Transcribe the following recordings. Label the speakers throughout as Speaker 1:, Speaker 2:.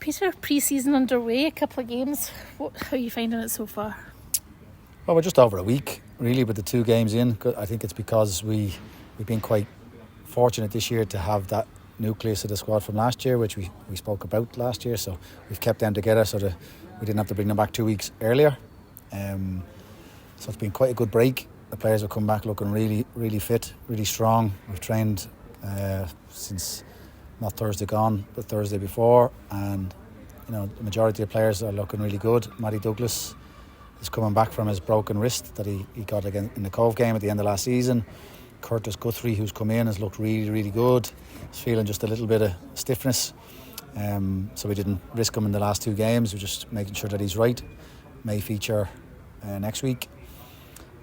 Speaker 1: Peter, pre-season underway, a couple of games. How are you finding it so far?
Speaker 2: Well, we're just over a week, really, with the 2 games in. I think it's because we've been quite fortunate this year to have that nucleus of the squad from last year, which we spoke about last year. So we've kept them together so that we didn't have to bring them back 2 weeks earlier. So it's been quite a good break. The players have come back looking really, really fit, really strong. We've trained since not Thursday gone, but Thursday before, and the majority of players are looking really good. Matty Douglas is coming back from his broken wrist that he got again in the Cove game at the end of last season. Curtis Guthrie, who's come in, has looked really, really good. He's feeling just a little bit of stiffness, so we didn't risk him in the last 2 games. We're just making sure that he's right. May feature next week,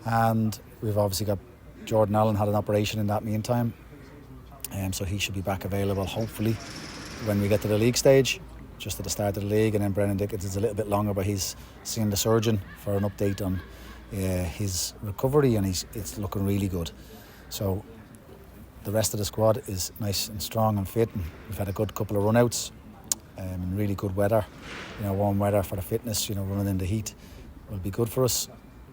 Speaker 2: and we've obviously got Jordan Allen had an operation in that meantime. So he should be back available hopefully when we get to the league stage, just at the start of the league. And then Brennan Dickens is a little bit longer, but he's seen the surgeon for an update on his recovery, and it's looking really good. So the rest of the squad is nice and strong and fit, and we've had a good couple of run-outs in really good weather. Warm weather for the fitness. Running in the heat will be good for us.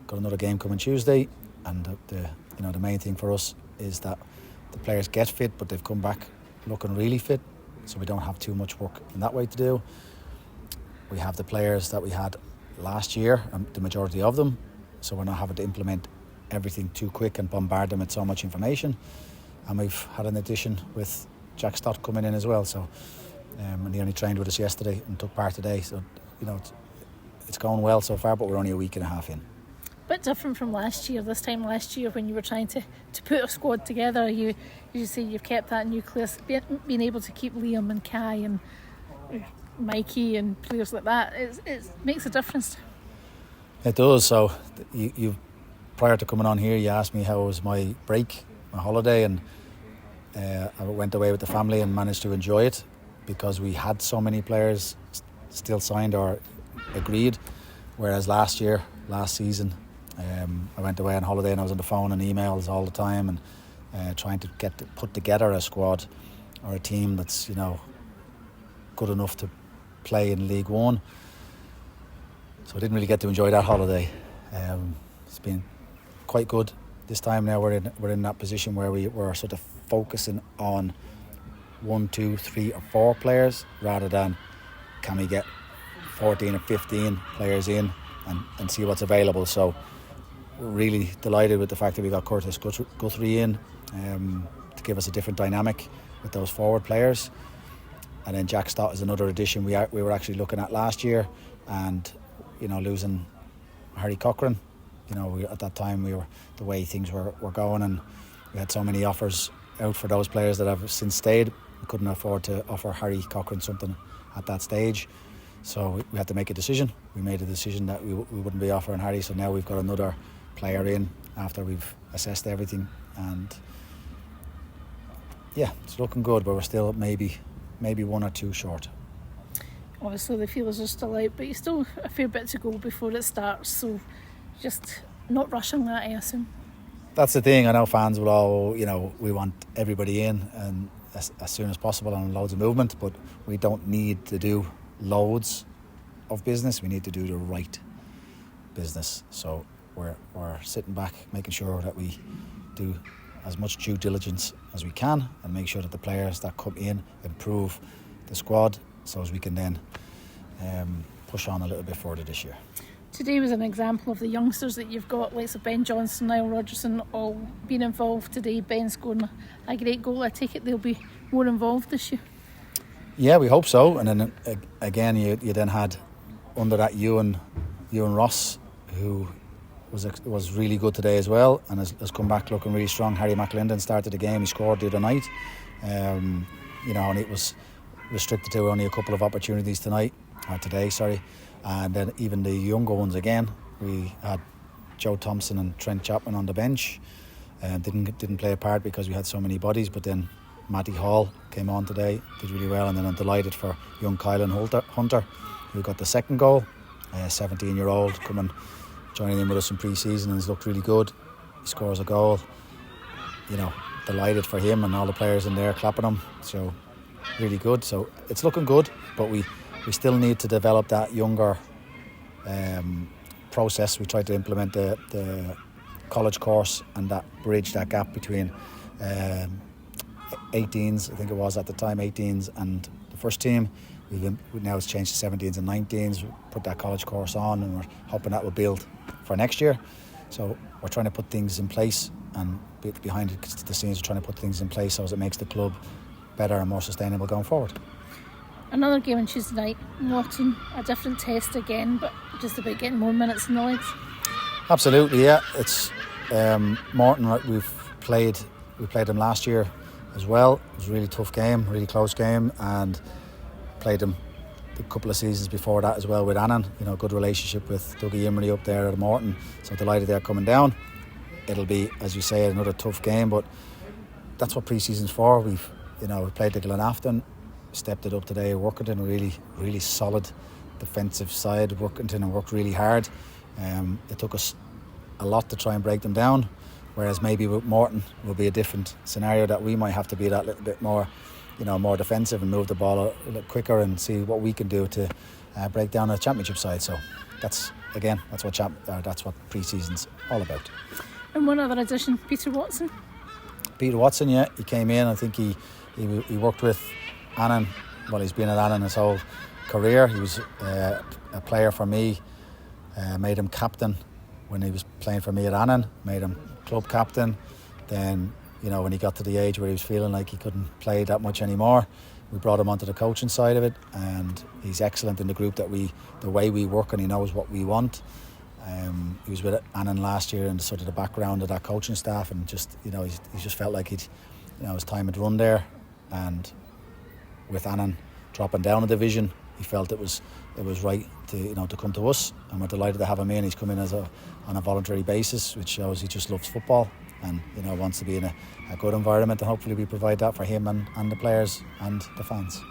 Speaker 2: Got another game coming Tuesday, and the main thing for us is that the players get fit, but they've come back looking really fit, so we don't have too much work in that way to do. We have the players that we had last year, the majority of them, so we're not having to implement everything too quick and bombard them with so much information. And we've had an addition with Jack Stott coming in as well, so and he only trained with us yesterday and took part today, so it's going well so far, but we're only a week and a half in.
Speaker 1: Bit different from last year. This time last year, when you were trying to put a squad together, you say you've kept that nucleus, being able to keep Liam and Kai and Mikey and players like that. It makes a difference.
Speaker 2: It does. So you prior to coming on here, you asked me how was my break, my holiday, and I went away with the family and managed to enjoy it because we had so many players still signed or agreed, whereas last season I went away on holiday and I was on the phone and emails all the time and trying to put together a squad or a team that's good enough to play in League One. So I didn't really get to enjoy that holiday. It's been quite good this time. Now we're in that position where we're sort of focusing on 1, 2, 3 or 4 players rather than can we get 14 or 15 players in and see what's available. So we're really delighted with the fact that we got Curtis Guthrie in to give us a different dynamic with those forward players. And then Jack Stott is another addition we were actually looking at last year, and losing Harry Cochran, at that time the way things were going, and we had so many offers out for those players that have since stayed. We couldn't afford to offer Harry Cochran something at that stage. So we had to make a decision. We made a decision that we wouldn't be offering Harry, so now we've got another player in after we've assessed everything, and yeah, it's looking good, but we're still maybe 1 or 2 short.
Speaker 1: Obviously the feelers are still out, but you still a fair bit to go before it starts, so just not rushing that, I assume.
Speaker 2: That's the thing. I know fans will all, we want everybody in and as soon as possible and loads of movement, but we don't need to do loads of business. We need to do the right business. So we're sitting back, making sure that we do as much due diligence as we can and make sure that the players that come in improve the squad so as we can then push on a little bit further this year.
Speaker 1: Today was an example of the youngsters that you've got, like Ben Johnson, Niall Rogerson, all being involved today. Ben scoring a great goal. I take it they'll be more involved this year.
Speaker 2: Yeah, we hope so. And then again, you then had under that Ewan Ross, who was really good today as well, and has come back looking really strong. Harry McLinden started the game. He scored the other night, and it was restricted to only a couple of opportunities today. And then even the younger ones again, we had Joe Thompson and Trent Chapman on the bench, and didn't play a part because we had so many bodies. But then Matty Hall came on today, did really well, and then I'm delighted for young Kylan Hunter, who got the second goal. 17-year-old joining in with us in pre-season and has looked really good. He scores a goal. Delighted for him and all the players in there clapping him. So really good. So it's looking good, but we we still need to develop that younger process. We tried to implement the college course and that bridge that gap between 18s, I think it was at the time, 18s and the first team. Now it's changed to 17s and 19s. We put that college course on, and we're hoping that will build for next year. So we're trying to put things in place, and behind the scenes we're trying to put things in place so as it makes the club better and more sustainable going forward.
Speaker 1: Another game on Tuesday night, Morton, a different test again, but just about getting more minutes in the legs.
Speaker 2: Absolutely, yeah. It's Morton. We played them last year as well. It was a really tough game, really close game, and played them a couple of seasons before that as well with Annan. Good relationship with Dougie Imrie up there at Morton. So delighted they're coming down. It'll be, as you say, another tough game, but that's what pre-season's for. We played the Glenafton, stepped it up today. Workington, really, really solid defensive side. Workington and worked really hard. It took us a lot to try and break them down, whereas maybe with Morton will be a different scenario, that we might have to be that little bit more, more defensive and move the ball a little quicker and see what we can do to break down a championship side. So that's what pre-season's all about.
Speaker 1: And one other addition, Peter Watson.
Speaker 2: Peter Watson, yeah, he came in. I think he worked with Annan. Well, he's been at Annan his whole career. He was a player for me. Made him captain when he was playing for me at Annan. Made him club captain. Then, when he got to the age where he was feeling like he couldn't play that much anymore, we brought him onto the coaching side of it, and he's excellent in the group the way we work, and he knows what we want. He was with Annan last year in sort of the background of that coaching staff, and just he just felt like his time had run there. And with Annan dropping down a division, he felt it was right to come to us, and we're delighted to have him in. He's come in on a voluntary basis, which shows he just loves football and wants to be in a good environment, and hopefully we provide that for him and the players and the fans.